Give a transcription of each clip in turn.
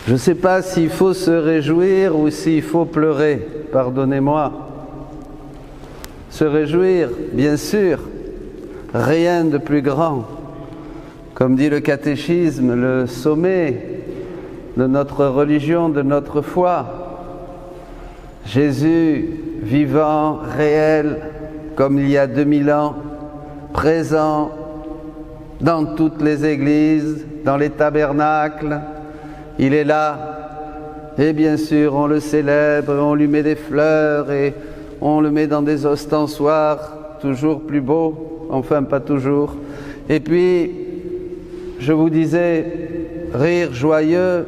Je ne sais pas s'il faut se réjouir ou s'il faut pleurer, pardonnez-moi. Se réjouir, bien sûr, rien de plus grand. Comme dit le catéchisme, le sommet de notre religion, de notre foi. Jésus, vivant, réel, comme il y a 2000 ans, présent dans toutes les églises, dans les tabernacles, il est là. Et bien sûr, on le célèbre, on lui met des fleurs et on le met dans des ostensoirs, toujours plus beaux, enfin pas toujours. Et puis, je vous disais, rire joyeux,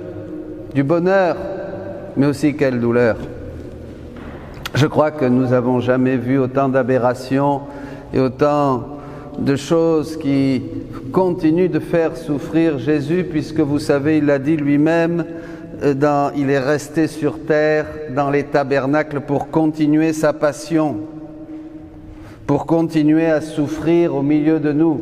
du bonheur, mais aussi quelle douleur. Je crois que nous n'avons jamais vu autant d'aberrations et autant de choses qui continuent de faire souffrir Jésus, puisque vous savez, il l'a dit lui-même, il est resté sur terre dans les tabernacles pour continuer sa passion, pour continuer à souffrir au milieu de nous.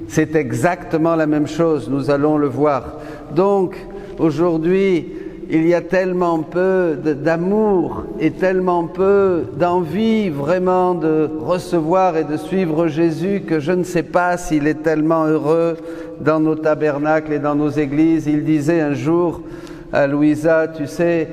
C'est exactement la même chose, nous allons le voir. Donc, aujourd'hui, il y a tellement peu d'amour et tellement peu d'envie vraiment de recevoir et de suivre Jésus que je ne sais pas s'il est tellement heureux dans nos tabernacles et dans nos églises. Il disait un jour à Louisa, tu sais,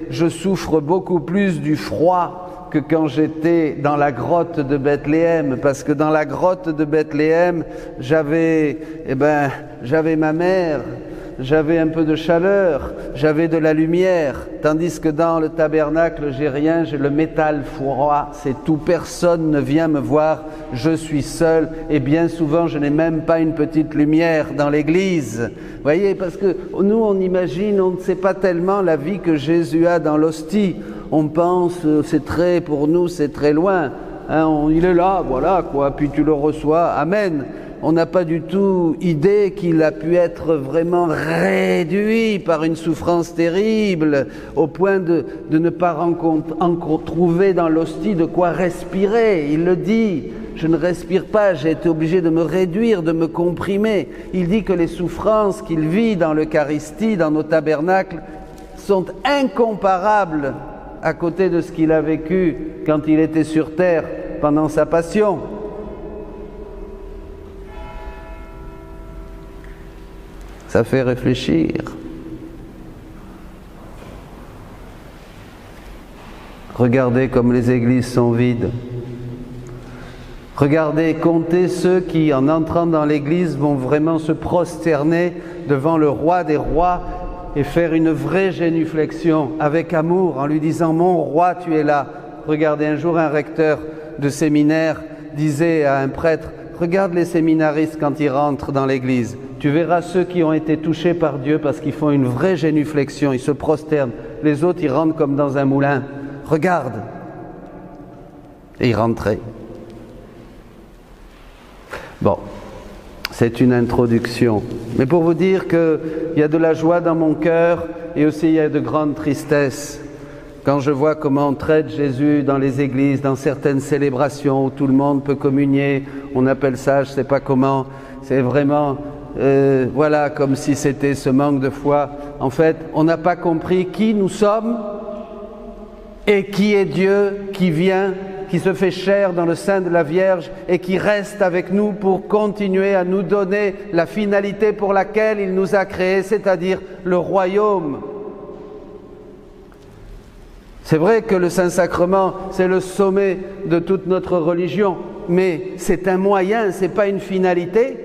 je souffre beaucoup plus du froid que quand j'étais dans la grotte de Bethléem, parce que dans la grotte de Bethléem, j'avais ma mère, j'avais un peu de chaleur, j'avais de la lumière, tandis que dans le tabernacle, j'ai rien, j'ai le métal froid, c'est tout, personne ne vient me voir, je suis seul, et bien souvent, je n'ai même pas une petite lumière dans l'église. Vous voyez, parce que nous, on imagine, on ne sait pas tellement la vie que Jésus a dans l'hostie. On pense, pour nous, c'est très loin. Hein, il est là, voilà, quoi, puis tu le reçois, amen. On n'a pas du tout idée qu'il a pu être vraiment réduit par une souffrance terrible, au point de ne pas trouver dans l'hostie de quoi respirer. Il le dit, je ne respire pas, j'ai été obligé de me réduire, de me comprimer. Il dit que les souffrances qu'il vit dans l'Eucharistie, dans nos tabernacles, sont incomparables à côté de ce qu'il a vécu quand il était sur terre pendant sa passion. Ça fait réfléchir. Regardez comme les églises sont vides. Regardez, comptez ceux qui, en entrant dans l'église, vont vraiment se prosterner devant le roi des rois et faire une vraie génuflexion avec amour en lui disant « Mon roi, tu es là ». Regardez, un jour un recteur de séminaire disait à un prêtre « Regarde les séminaristes quand ils rentrent dans l'église. Tu verras ceux qui ont été touchés par Dieu parce qu'ils font une vraie génuflexion, ils se prosternent. Les autres, ils rentrent comme dans un moulin. Regarde !» Et ils rentraient. Bon, c'est une introduction. Mais pour vous dire qu'il y a de la joie dans mon cœur et aussi il y a de grandes tristesses. Quand je vois comment on traite Jésus dans les églises, dans certaines célébrations où tout le monde peut communier, on appelle ça, je ne sais pas comment, c'est vraiment, voilà, comme si c'était ce manque de foi. En fait, on n'a pas compris qui nous sommes et qui est Dieu qui vient, qui se fait chair dans le sein de la Vierge et qui reste avec nous pour continuer à nous donner la finalité pour laquelle il nous a créés, c'est-à-dire le royaume. C'est vrai que le Saint-Sacrement, c'est le sommet de toute notre religion, mais c'est un moyen, ce n'est pas une finalité.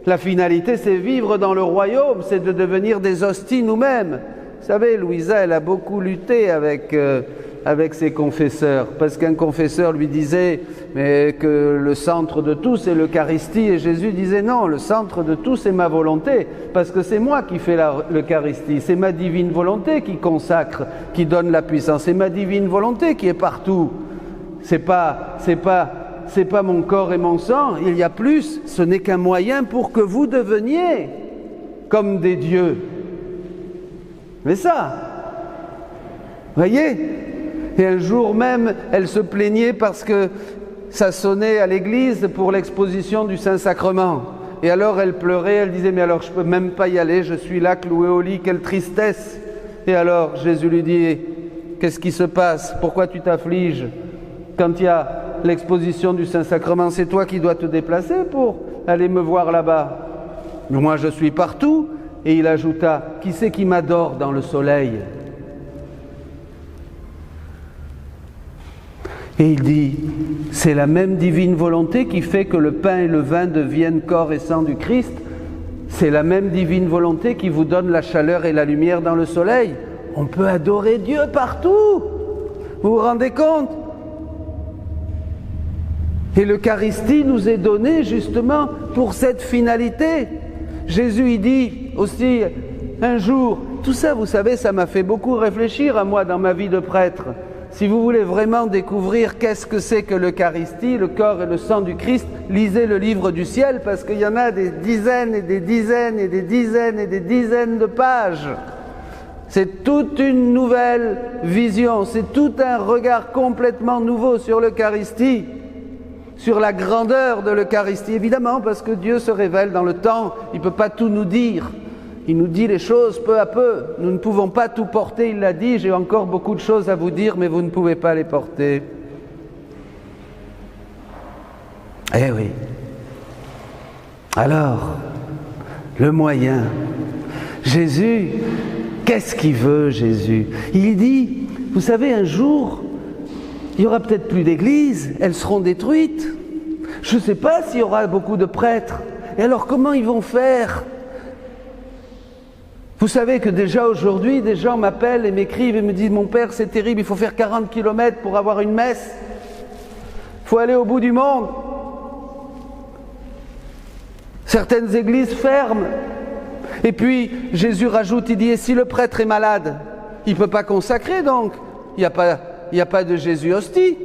La finalité, c'est vivre dans le royaume, c'est de devenir des hosties nous-mêmes. Vous savez, Louisa, elle a beaucoup lutté avec ses confesseurs, parce qu'un confesseur lui disait mais que le centre de tout c'est l'Eucharistie, et Jésus disait non, le centre de tout c'est ma volonté, parce que c'est moi qui fais l'Eucharistie, c'est ma divine volonté qui consacre, qui donne la puissance, c'est ma divine volonté qui est partout, c'est pas mon corps et mon sang, il y a plus, ce n'est qu'un moyen pour que vous deveniez comme des dieux. Mais ça, voyez. Et un jour même, elle se plaignait parce que ça sonnait à l'église pour l'exposition du Saint-Sacrement. Et alors elle pleurait, elle disait, mais alors je ne peux même pas y aller, je suis là clouée au lit, quelle tristesse. Et alors Jésus lui dit, qu'est-ce qui se passe? Pourquoi tu t'affliges? Quand il y a l'exposition du Saint-Sacrement, c'est toi qui dois te déplacer pour aller me voir là-bas. Moi je suis partout. Et il ajouta, qui c'est qui m'adore dans le soleil? Et il dit, c'est la même divine volonté qui fait que le pain et le vin deviennent corps et sang du Christ. C'est la même divine volonté qui vous donne la chaleur et la lumière dans le soleil. On peut adorer Dieu partout. Vous vous rendez compte? Et l'Eucharistie nous est donnée justement pour cette finalité. Jésus, il dit aussi un jour, tout ça, vous savez, ça m'a fait beaucoup réfléchir à moi dans ma vie de prêtre. Si vous voulez vraiment découvrir qu'est-ce que c'est que l'Eucharistie, le corps et le sang du Christ, lisez le livre du ciel, parce qu'il y en a des dizaines et des dizaines et des dizaines et des dizaines de pages. C'est toute une nouvelle vision, c'est tout un regard complètement nouveau sur l'Eucharistie, sur la grandeur de l'Eucharistie, évidemment, parce que Dieu se révèle dans le temps, il ne peut pas tout nous dire. Il nous dit les choses peu à peu. Nous ne pouvons pas tout porter, il l'a dit, j'ai encore beaucoup de choses à vous dire, mais vous ne pouvez pas les porter. Eh oui. Alors, le moyen. Jésus, qu'est-ce qu'il veut, Jésus? Il dit, vous savez, un jour, il n'y aura peut-être plus d'églises, elles seront détruites. Je ne sais pas s'il y aura beaucoup de prêtres. Et alors comment ils vont faire? Vous savez que déjà aujourd'hui, des gens m'appellent et m'écrivent et me disent « Mon père, c'est terrible, il faut faire 40 km pour avoir une messe. Il faut aller au bout du monde. » Certaines églises ferment. Et puis Jésus rajoute, il dit « Et si le prêtre est malade, il ne peut pas consacrer donc. Il n'y a pas de Jésus hostie.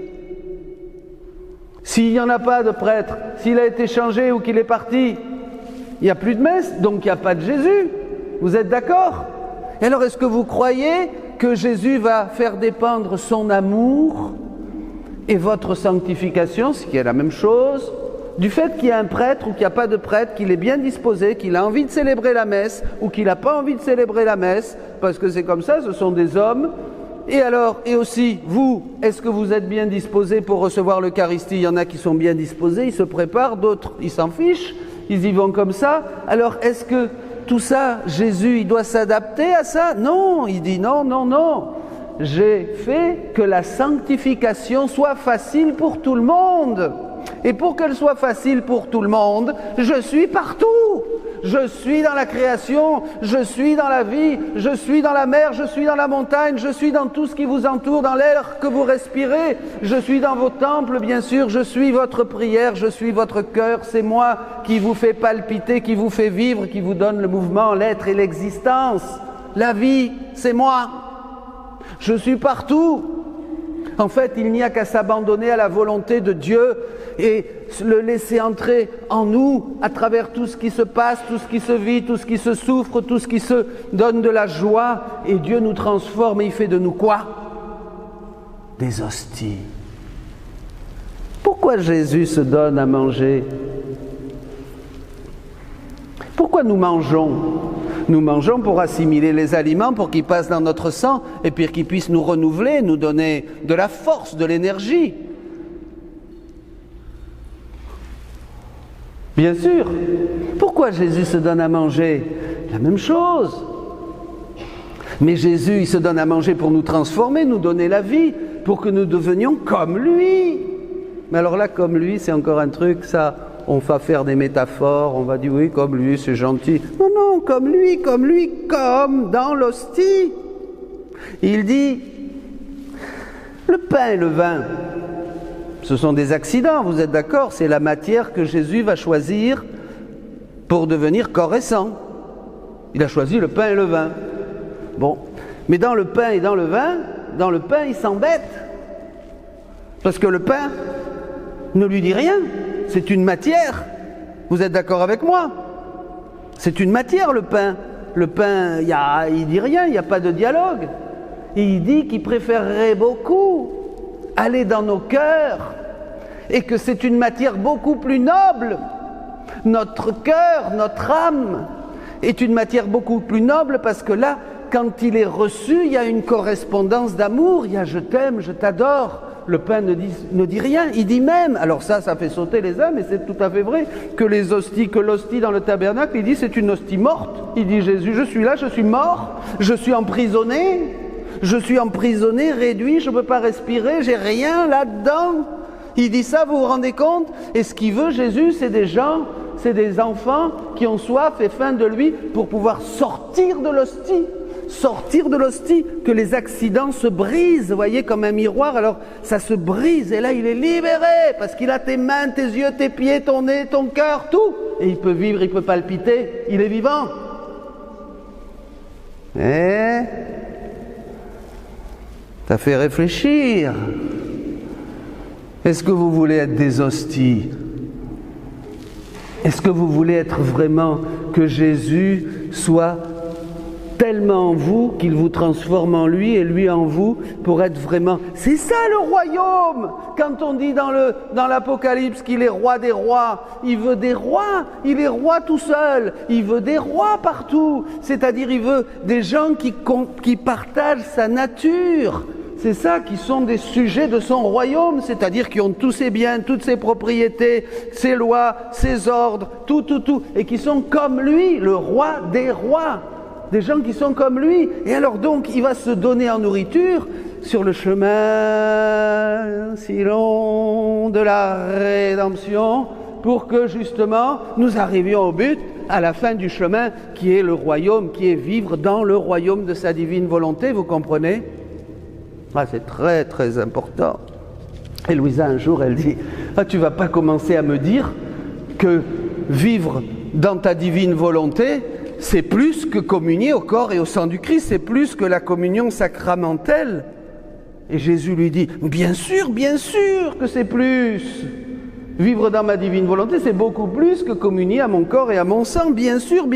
S'il n'y en a pas de prêtre, s'il a été changé ou qu'il est parti, il n'y a plus de messe, donc il n'y a pas de Jésus. Vous êtes d'accord? Et alors est-ce que vous croyez que Jésus va faire dépendre son amour et votre sanctification, ce qui est la même chose, du fait qu'il y a un prêtre ou qu'il n'y a pas de prêtre, qu'il est bien disposé, qu'il a envie de célébrer la messe ou qu'il n'a pas envie de célébrer la messe, parce que c'est comme ça, ce sont des hommes. Et alors, et aussi, vous, est-ce que vous êtes bien disposés pour recevoir l'Eucharistie? Il y en a qui sont bien disposés, ils se préparent, d'autres, ils s'en fichent, ils y vont comme ça. Alors, est-ce que tout ça, Jésus, il doit s'adapter à ça? Non, il dit non, non, non. J'ai fait que la sanctification soit facile pour tout le monde. Et pour qu'elle soit facile pour tout le monde, je suis partout. Je suis dans la création, je suis dans la vie, je suis dans la mer, je suis dans la montagne, je suis dans tout ce qui vous entoure, dans l'air que vous respirez. Je suis dans vos temples, bien sûr, je suis votre prière, je suis votre cœur. C'est moi qui vous fait palpiter, qui vous fait vivre, qui vous donne le mouvement, l'être et l'existence. La vie, c'est moi. Je suis partout. En fait, il n'y a qu'à s'abandonner à la volonté de Dieu et le laisser entrer en nous à travers tout ce qui se passe, tout ce qui se vit, tout ce qui se souffre, tout ce qui se donne de la joie. Et Dieu nous transforme et il fait de nous quoi? Des hosties. Pourquoi Jésus se donne à manger? Pourquoi nous mangeons? Nous mangeons pour assimiler les aliments, pour qu'ils passent dans notre sang et puis qu'ils puissent nous renouveler, nous donner de la force, de l'énergie. Bien sûr. Pourquoi Jésus se donne à manger? La même chose. Mais Jésus, il se donne à manger pour nous transformer, nous donner la vie, pour que nous devenions comme lui. Mais alors là, comme lui, c'est encore un truc, ça... On va faire des métaphores, on va dire oui, comme lui, c'est gentil. Non, non, comme comme dans l'hostie. Il dit, le pain et le vin, ce sont des accidents, vous êtes d'accord? C'est la matière que Jésus va choisir pour devenir corps et sang. Il a choisi le pain et le vin. Bon, mais dans le pain et dans le vin, dans le pain, il s'embête. Parce que le pain ne lui dit rien. C'est une matière. Vous êtes d'accord avec moi? C'est une matière, le pain. Le pain, il dit rien, il n'y a pas de dialogue. Et il dit qu'il préférerait beaucoup aller dans nos cœurs et que c'est une matière beaucoup plus noble, notre cœur, notre âme est une matière beaucoup plus noble parce que là, quand il est reçu, il y a une correspondance d'amour, il y a je t'aime, je t'adore. Le pain ne dit rien, il dit même, alors ça fait sauter les âmes, et c'est tout à fait vrai, que l'hostie dans le tabernacle, il dit c'est une hostie morte. Il dit Jésus, je suis là, je suis mort, je suis emprisonné, réduit, je ne peux pas respirer, j'ai rien là-dedans. Il dit ça, vous vous rendez compte? Et ce qu'il veut, Jésus, c'est des gens, c'est des enfants qui ont soif et faim de lui pour pouvoir sortir de l'hostie, que les accidents se brisent, vous voyez, comme un miroir, alors ça se brise, et là il est libéré, parce qu'il a tes mains, tes yeux, tes pieds, ton nez, ton cœur, tout, et il peut vivre, il peut palpiter, il est vivant. Et ça fait réfléchir. Est-ce que vous voulez être des hosties? Est-ce que vous voulez être vraiment que Jésus soit tellement en vous qu'il vous transforme en lui et lui en vous pour être vraiment... C'est ça le royaume! Quand on dit dans l'Apocalypse qu'il est roi des rois, il veut des rois, il est roi tout seul, il veut des rois partout, c'est-à-dire il veut des gens qui partagent sa nature. C'est ça qui sont des sujets de son royaume, c'est-à-dire qui ont tous ses biens, toutes ses propriétés, ses lois, ses ordres, tout, et qui sont comme lui, le roi des rois. Des gens qui sont comme lui. Et alors donc, il va se donner en nourriture sur le chemin si long de la rédemption pour que justement nous arrivions au but, à la fin du chemin, qui est le royaume, qui est vivre dans le royaume de sa divine volonté, vous comprenez? Ah, c'est très très important. Et Louisa, un jour, elle dit, tu vas pas commencer à me dire que vivre dans ta divine volonté, c'est plus que communier au corps et au sang du Christ, c'est plus que la communion sacramentelle. Et Jésus lui dit, bien sûr que c'est plus. Vivre dans ma divine volonté, c'est beaucoup plus que communier à mon corps et à mon sang, bien sûr,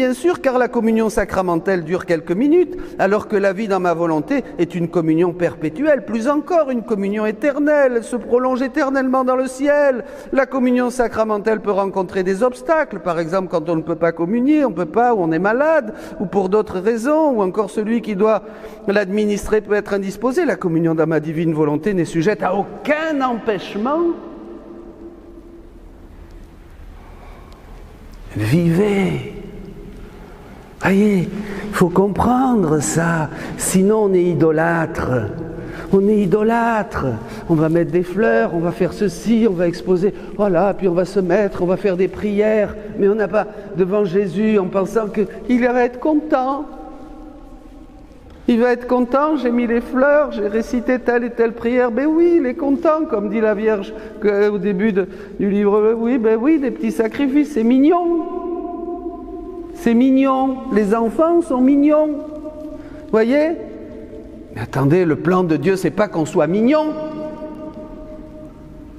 car la communion sacramentelle dure quelques minutes, alors que la vie dans ma volonté est une communion perpétuelle, plus encore une communion éternelle, elle se prolonge éternellement dans le ciel. La communion sacramentelle peut rencontrer des obstacles, par exemple quand on ne peut pas communier, on ne peut pas, ou on est malade, ou pour d'autres raisons, ou encore celui qui doit l'administrer peut être indisposé. La communion dans ma divine volonté n'est sujette à aucun empêchement. Vivez. Voyez, il faut comprendre ça, sinon on est idolâtre. On va mettre des fleurs, on va faire ceci, on va exposer, voilà, puis on va se mettre, on va faire des prières, mais on n'a pas devant Jésus en pensant qu'il va être content. Il va être content, j'ai mis les fleurs, j'ai récité telle et telle prière. Ben oui, il est content, comme dit la Vierge au début du livre. Oui, ben oui, des petits sacrifices, c'est mignon. C'est mignon. Les enfants sont mignons. Voyez? Mais attendez, le plan de Dieu, c'est pas qu'on soit mignon.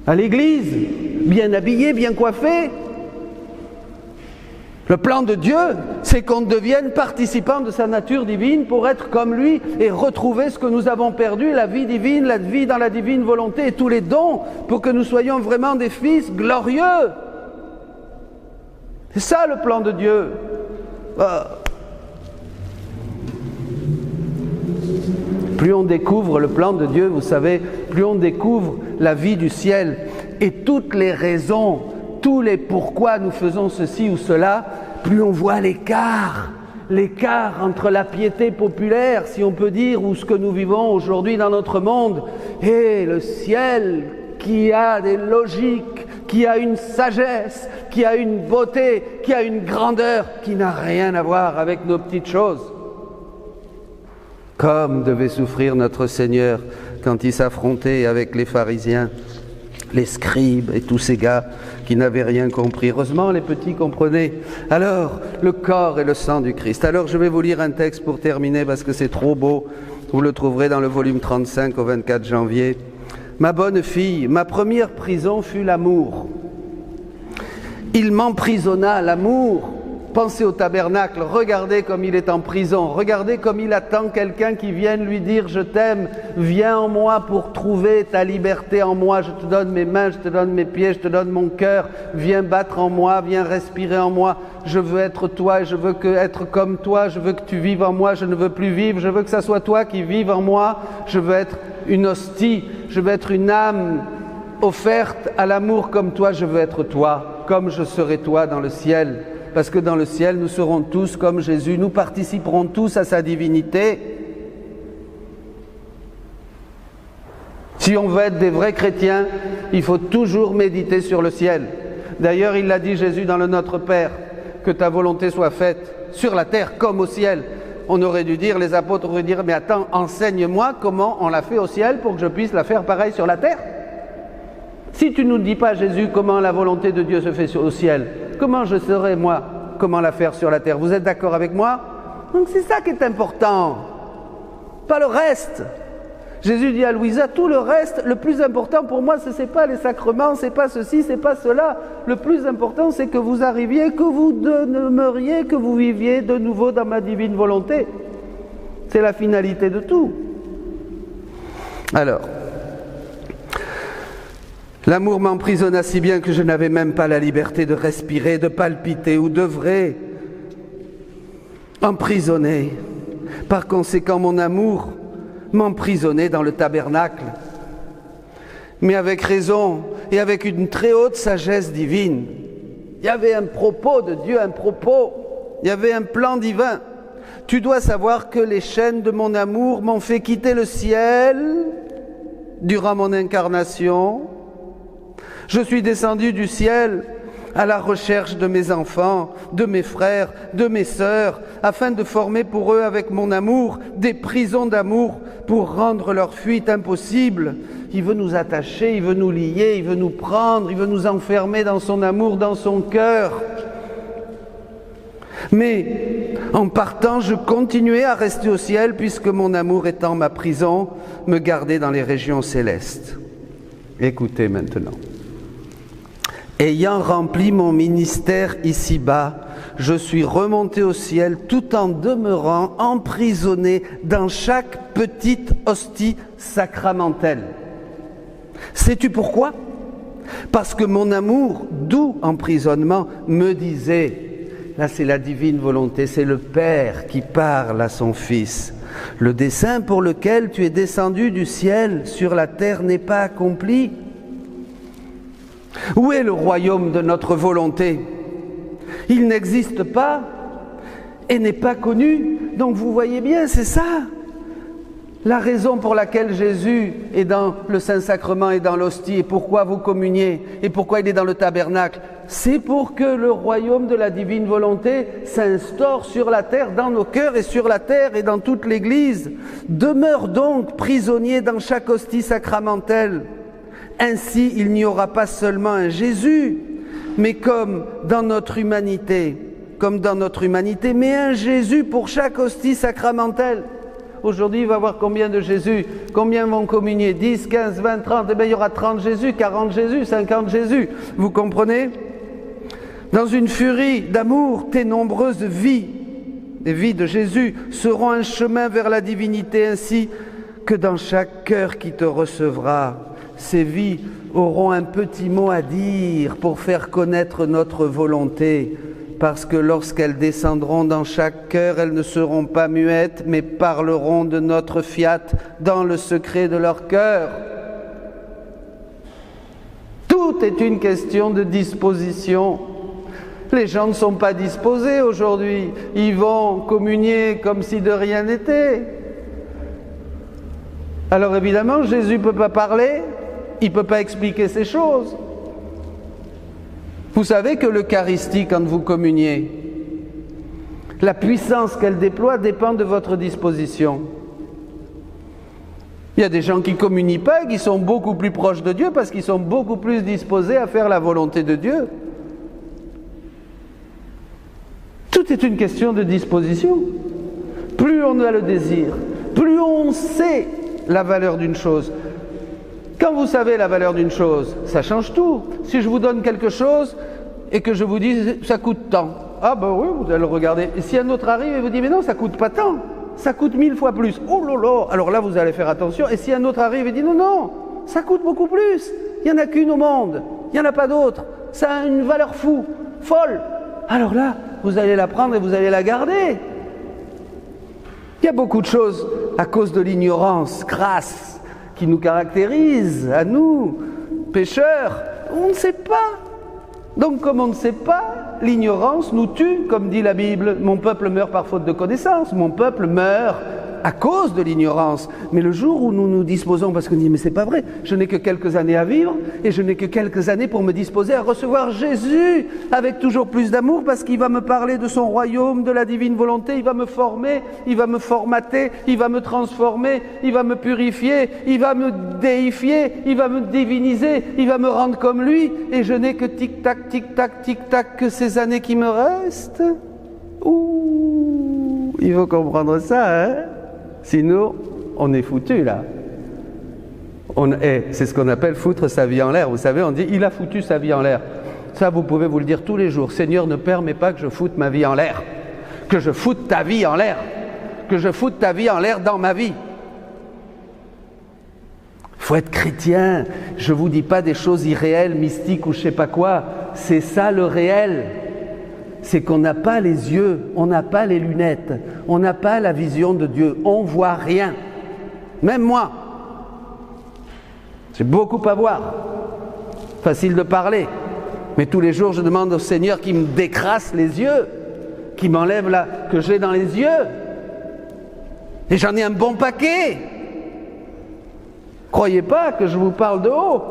À l'église, bien habillé, bien coiffé. Le plan de Dieu, c'est qu'on devienne participant de sa nature divine pour être comme lui et retrouver ce que nous avons perdu, la vie divine, la vie dans la divine volonté et tous les dons pour que nous soyons vraiment des fils glorieux. C'est ça le plan de Dieu. Plus on découvre le plan de Dieu, vous savez, plus on découvre la vie du ciel et toutes les raisons, tous les pourquoi nous faisons ceci ou cela, plus on voit l'écart entre la piété populaire, si on peut dire, ou ce que nous vivons aujourd'hui dans notre monde, et le ciel qui a des logiques, qui a une sagesse, qui a une beauté, qui a une grandeur, qui n'a rien à voir avec nos petites choses. Comme devait souffrir notre Seigneur quand il s'affrontait avec les pharisiens, les scribes et tous ces gars qui n'avaient rien compris. Heureusement, les petits comprenaient. Alors, le corps et le sang du Christ. Alors, je vais vous lire un texte pour terminer parce que c'est trop beau. Vous le trouverez dans le volume 35 au 24 janvier. Ma bonne fille, ma première prison fut l'amour. Il m'emprisonna l'amour Pensez au tabernacle, regardez comme il est en prison, regardez comme il attend quelqu'un qui vienne lui dire « Je t'aime, viens en moi pour trouver ta liberté en moi, je te donne mes mains, je te donne mes pieds, je te donne mon cœur, viens battre en moi, viens respirer en moi, je veux être toi, je veux être comme toi, je veux que tu vives en moi, je ne veux plus vivre, je veux que ça soit toi qui vives en moi, je veux être une hostie, je veux être une âme offerte à l'amour comme toi, je veux être toi, comme je serai toi dans le ciel. » Parce que dans le ciel, nous serons tous comme Jésus, nous participerons tous à sa divinité. Si on veut être des vrais chrétiens, il faut toujours méditer sur le ciel. D'ailleurs, il l'a dit Jésus dans le Notre Père, que ta volonté soit faite sur la terre comme au ciel. On aurait dû dire, les apôtres auraient dû dire, mais attends, enseigne-moi comment on l'a fait au ciel pour que je puisse la faire pareil sur la terre. Si tu ne nous dis pas, Jésus, comment la volonté de Dieu se fait au ciel, comment je saurais, moi, comment la faire sur la terre? Vous êtes d'accord avec moi? Donc c'est ça qui est important, pas le reste. Jésus dit à Louisa, tout le reste, le plus important pour moi, ce n'est pas les sacrements, ce n'est pas ceci, ce n'est pas cela. Le plus important, c'est que vous arriviez, que vous demeuriez, que vous viviez de nouveau dans ma divine volonté. C'est la finalité de tout. Alors, l'amour m'emprisonna si bien que je n'avais même pas la liberté de respirer, de palpiter ou d'œuvrer. Emprisonné. Par conséquent, mon amour m'emprisonnait dans le tabernacle. Mais avec raison et avec une très haute sagesse divine. Il y avait un propos de Dieu, un propos. Il y avait un plan divin. Tu dois savoir que les chaînes de mon amour m'ont fait quitter le ciel durant mon incarnation. Je suis descendu du ciel à la recherche de mes enfants, de mes frères, de mes sœurs, afin de former pour eux avec mon amour des prisons d'amour pour rendre leur fuite impossible. Il veut nous attacher, il veut nous lier, il veut nous prendre, il veut nous enfermer dans son amour, dans son cœur. Mais en partant, je continuais à rester au ciel puisque mon amour étant ma prison, me gardait dans les régions célestes. Écoutez maintenant. Ayant rempli mon ministère ici-bas, je suis remonté au ciel tout en demeurant emprisonné dans chaque petite hostie sacramentelle. Sais-tu pourquoi? Parce que mon amour, doux emprisonnement, me disait, là c'est la divine volonté, c'est le Père qui parle à son Fils. Le dessein pour lequel tu es descendu du ciel sur la terre n'est pas accompli. Où est le royaume de notre volonté? Il n'existe pas et n'est pas connu. Donc vous voyez bien, c'est ça. La raison pour laquelle Jésus est dans le Saint-Sacrement et dans l'hostie, et pourquoi vous communiez, et pourquoi il est dans le tabernacle, c'est pour que le royaume de la divine volonté s'instaure sur la terre, dans nos cœurs et sur la terre et dans toute l'Église. Demeure donc prisonnier dans chaque hostie sacramentelle. Ainsi, il n'y aura pas seulement un Jésus, mais comme dans notre humanité, mais un Jésus pour chaque hostie sacramentelle. Aujourd'hui, il va y avoir combien de Jésus? Combien vont communier? 10, 15, 20, 30? Eh bien, il y aura 30 Jésus, 40 Jésus, 50 Jésus. Vous comprenez? Dans une furie d'amour, tes nombreuses vies, les vies de Jésus, seront un chemin vers la divinité, ainsi que dans chaque cœur qui te recevra. Ces vies auront un petit mot à dire pour faire connaître notre volonté, parce que lorsqu'elles descendront dans chaque cœur, elles ne seront pas muettes, mais parleront de notre fiat dans le secret de leur cœur. Tout est une question de disposition. Les gens ne sont pas disposés aujourd'hui. Ils vont communier comme si de rien n'était. Alors évidemment, Jésus ne peut pas parler. Il ne peut pas expliquer ces choses. Vous savez que l'Eucharistie, quand vous communiez, la puissance qu'elle déploie dépend de votre disposition. Il y a des gens qui ne communient pas et qui sont beaucoup plus proches de Dieu parce qu'ils sont beaucoup plus disposés à faire la volonté de Dieu. Tout est une question de disposition. Plus on a le désir, plus on sait la valeur d'une chose. Quand vous savez la valeur d'une chose, ça change tout. Si je vous donne quelque chose et que je vous dis ça coûte tant, Ah ben oui, vous allez le regarder. Et si un autre arrive et vous dit, mais non, ça coûte pas tant, ça coûte 1000 fois plus. Oh là là, alors là, vous allez faire attention. Et si un autre arrive et dit, non, non, ça coûte beaucoup plus. Il n'y en a qu'une au monde, il n'y en a pas d'autre. Ça a une valeur folle. Alors là, vous allez la prendre et vous allez la garder. Il y a beaucoup de choses à cause de l'ignorance crasse qui nous caractérise, à nous, pécheurs. On ne sait pas. Donc comme on ne sait pas, l'ignorance nous tue, comme dit la Bible. Mon peuple meurt par faute de connaissance, mon peuple meurt à cause de l'ignorance. Mais le jour où nous nous disposons, parce qu'on dit mais c'est pas vrai, je n'ai que quelques années à vivre et je n'ai que quelques années pour me disposer à recevoir Jésus avec toujours plus d'amour, parce qu'il va me parler de son royaume, de la divine volonté, il va me former, il va me formater, il va me transformer, il va me purifier, il va me déifier, il va me diviniser, il va me rendre comme lui, et je n'ai que tic-tac, tic-tac, tic-tac que ces années qui me restent. Ouh, il faut comprendre ça, hein? Sinon, on est foutu là. C'est ce qu'on appelle foutre sa vie en l'air. Vous savez, on dit, il a foutu sa vie en l'air. Ça, vous pouvez vous le dire tous les jours. Seigneur, ne permets pas que je foute ma vie en l'air. Que je foute ta vie en l'air. Que je foute ta vie en l'air dans ma vie. Il faut être chrétien. Je ne vous dis pas des choses irréelles, mystiques ou je ne sais pas quoi. C'est ça le réel. C'est qu'on n'a pas les yeux, on n'a pas les lunettes, on n'a pas la vision de Dieu, on ne voit rien. Même moi, j'ai beaucoup à voir, facile de parler, mais tous les jours je demande au Seigneur qu'il me décrasse les yeux, qu'il m'enlève là, que j'ai dans les yeux. Et j'en ai un bon paquet. Croyez pas que je vous parle de haut.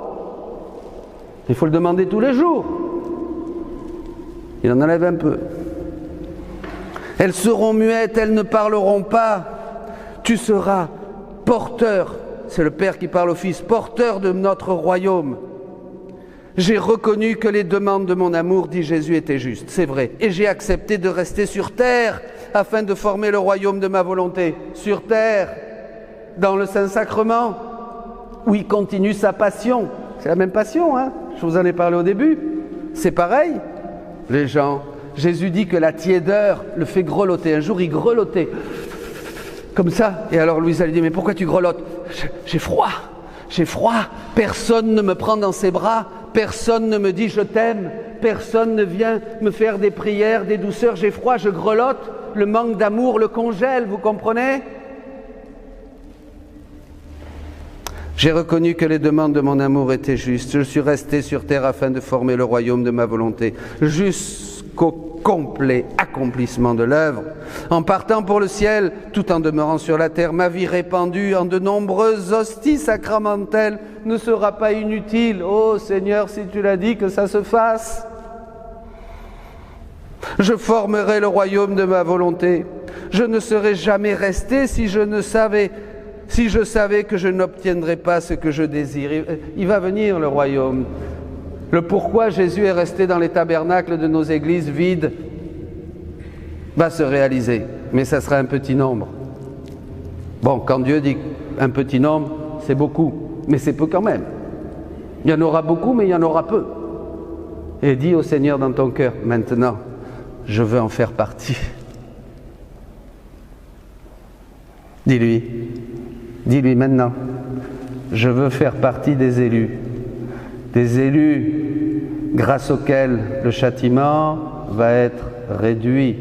Il faut le demander tous les jours. Il en enlève un peu. Elles seront muettes, elles ne parleront pas. Tu seras porteur, c'est le Père qui parle au Fils, porteur de notre royaume. J'ai reconnu que les demandes de mon amour, dit Jésus, étaient justes, c'est vrai. Et j'ai accepté de rester sur terre afin de former le royaume de ma volonté. Sur terre, dans le Saint-Sacrement, où il continue sa passion. C'est la même passion, hein? Je vous en ai parlé au début. C'est pareil. Les gens, Jésus dit que la tiédeur le fait grelotter. Un jour, il grelottait comme ça. Et alors Louisa lui dit, mais pourquoi tu grelottes? J'ai froid, j'ai froid. Personne ne me prend dans ses bras. Personne ne me dit je t'aime. Personne ne vient me faire des prières, des douceurs. J'ai froid, je grelotte. Le manque d'amour le congèle, vous comprenez? J'ai reconnu que les demandes de mon amour étaient justes. Je suis resté sur terre afin de former le royaume de ma volonté, jusqu'au complet accomplissement de l'œuvre. En partant pour le ciel, tout en demeurant sur la terre, ma vie répandue en de nombreuses hosties sacramentelles ne sera pas inutile. Oh Seigneur, si tu l'as dit, que ça se fasse. Je formerai le royaume de ma volonté. Je ne serais jamais resté si je savais que je n'obtiendrais pas ce que je désire. Il va venir le royaume. Le pourquoi Jésus est resté dans les tabernacles de nos églises vides va se réaliser, mais ça sera un petit nombre. Bon, quand Dieu dit un petit nombre, c'est beaucoup, mais c'est peu quand même. Il y en aura beaucoup, mais il y en aura peu. Et dis au Seigneur dans ton cœur, maintenant, je veux en faire partie. Dis-lui maintenant, je veux faire partie des élus grâce auxquels le châtiment va être réduit.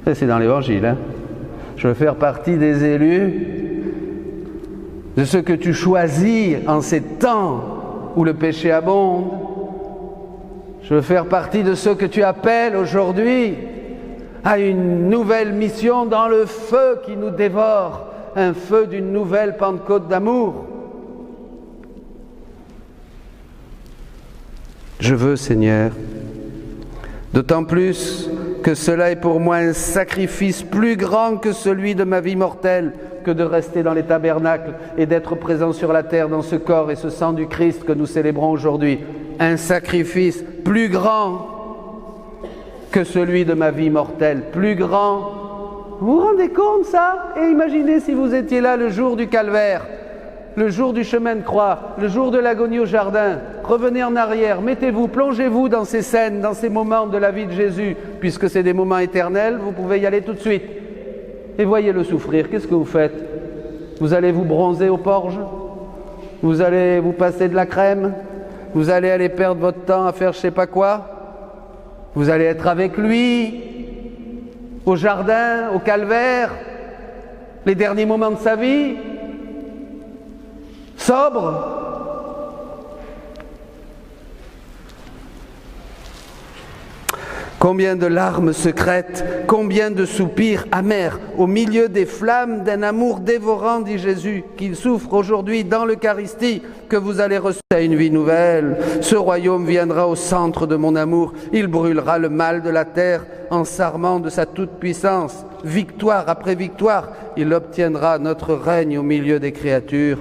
Ça, c'est dans l'Évangile, hein? Je veux faire partie des élus, de ceux que tu choisis en ces temps où le péché abonde. Je veux faire partie de ceux que tu appelles aujourd'hui à une nouvelle mission dans le feu qui nous dévore, un feu d'une nouvelle Pentecôte d'amour. Je veux, Seigneur, d'autant plus que cela est pour moi un sacrifice plus grand que celui de ma vie mortelle, que de rester dans les tabernacles et d'être présent sur la terre dans ce corps et ce sang du Christ que nous célébrons aujourd'hui. Un sacrifice plus grand que celui de ma vie mortelle, plus grand. Vous vous rendez compte ça? Et imaginez si vous étiez là le jour du calvaire. le jour du chemin de croix, le jour de l'agonie au jardin. Revenez en arrière, mettez-vous, plongez-vous dans ces scènes, dans ces moments de la vie de Jésus, puisque c'est des moments éternels, vous pouvez y aller tout de suite. Et voyez-le souffrir. Qu'est-ce que vous faites? Vous allez vous bronzer aux Porges? Vous allez vous passer de la crème? Vous allez aller perdre votre temps à faire je sais pas quoi? Vous allez être avec lui au jardin, au calvaire, les derniers moments de sa vie, sobre. Combien de larmes secrètes, combien de soupirs amers, au milieu des flammes d'un amour dévorant, dit Jésus, qu'il souffre aujourd'hui dans l'Eucharistie, que vous allez recevoir une vie nouvelle. Ce royaume viendra au centre de mon amour, il brûlera le mal de la terre en s'armant de sa toute-puissance. Victoire après victoire, il obtiendra notre règne au milieu des créatures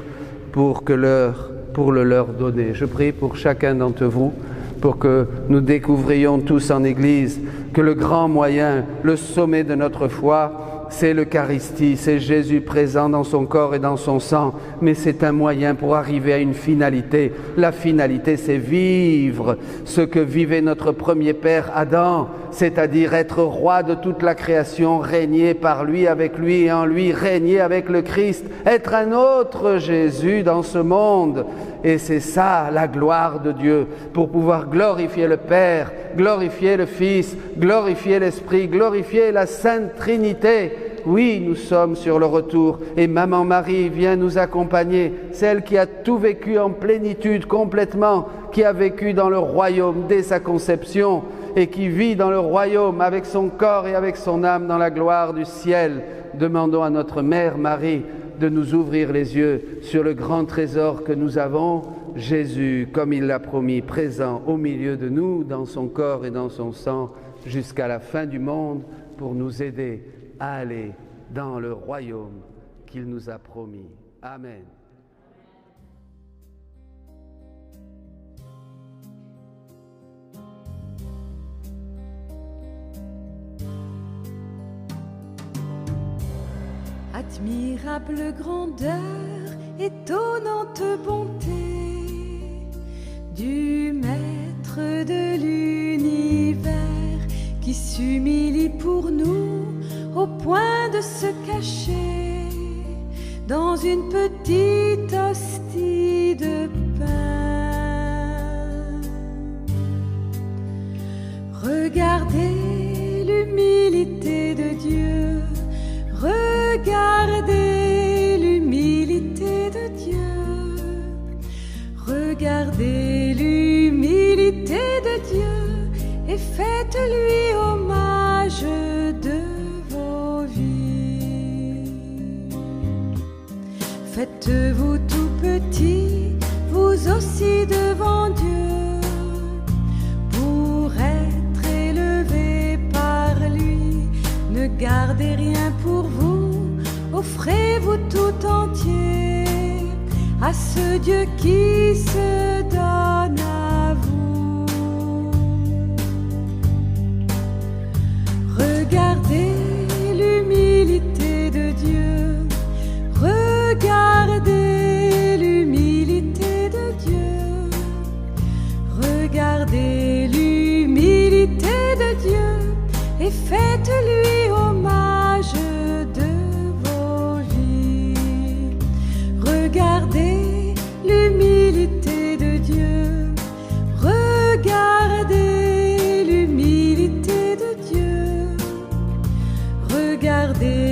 pour le leur donner. Je prie pour chacun d'entre vous, pour que nous découvrions tous en Église que le grand moyen, le sommet de notre foi, c'est l'Eucharistie, c'est Jésus présent dans son corps et dans son sang, mais c'est un moyen pour arriver à une finalité. La finalité, c'est vivre ce que vivait notre premier père Adam, c'est-à-dire être roi de toute la création, régner par lui, avec lui et en lui, régner avec le Christ, être un autre Jésus dans ce monde. Et c'est ça la gloire de Dieu, pour pouvoir glorifier le Père, glorifier le Fils, glorifier l'Esprit, glorifier la Sainte Trinité. Oui, nous sommes sur le retour et Maman Marie vient nous accompagner, celle qui a tout vécu en plénitude complètement, qui a vécu dans le royaume dès sa conception et qui vit dans le royaume avec son corps et avec son âme dans la gloire du ciel. Demandons à notre Mère Marie de nous ouvrir les yeux sur le grand trésor que nous avons, Jésus, comme il l'a promis, présent au milieu de nous, dans son corps et dans son sang, jusqu'à la fin du monde, pour nous aider à aller dans le royaume qu'il nous a promis. Amen. Admirable grandeur, étonnante bonté du Maître de l'univers qui s'humilie pour nous au point de se cacher dans une petite hostie de pain. Regardez l'humilité de Dieu. Regardez l'humilité de Dieu, regardez l'humilité de Dieu et faites-lui hommage de vos vies. Faites-vous tout petit, vous aussi devant Dieu, pour être élevé par lui. Ne gardez rien pour vous, offrez-vous tout entier à ce Dieu qui se donne à vous. Regardez l'humilité de Dieu, regardez l'humilité de Dieu, regardez l'humilité de Dieu et faites-lui hommage de vos vies. Regardez l'humilité de Dieu, regardez l'humilité de Dieu, regardez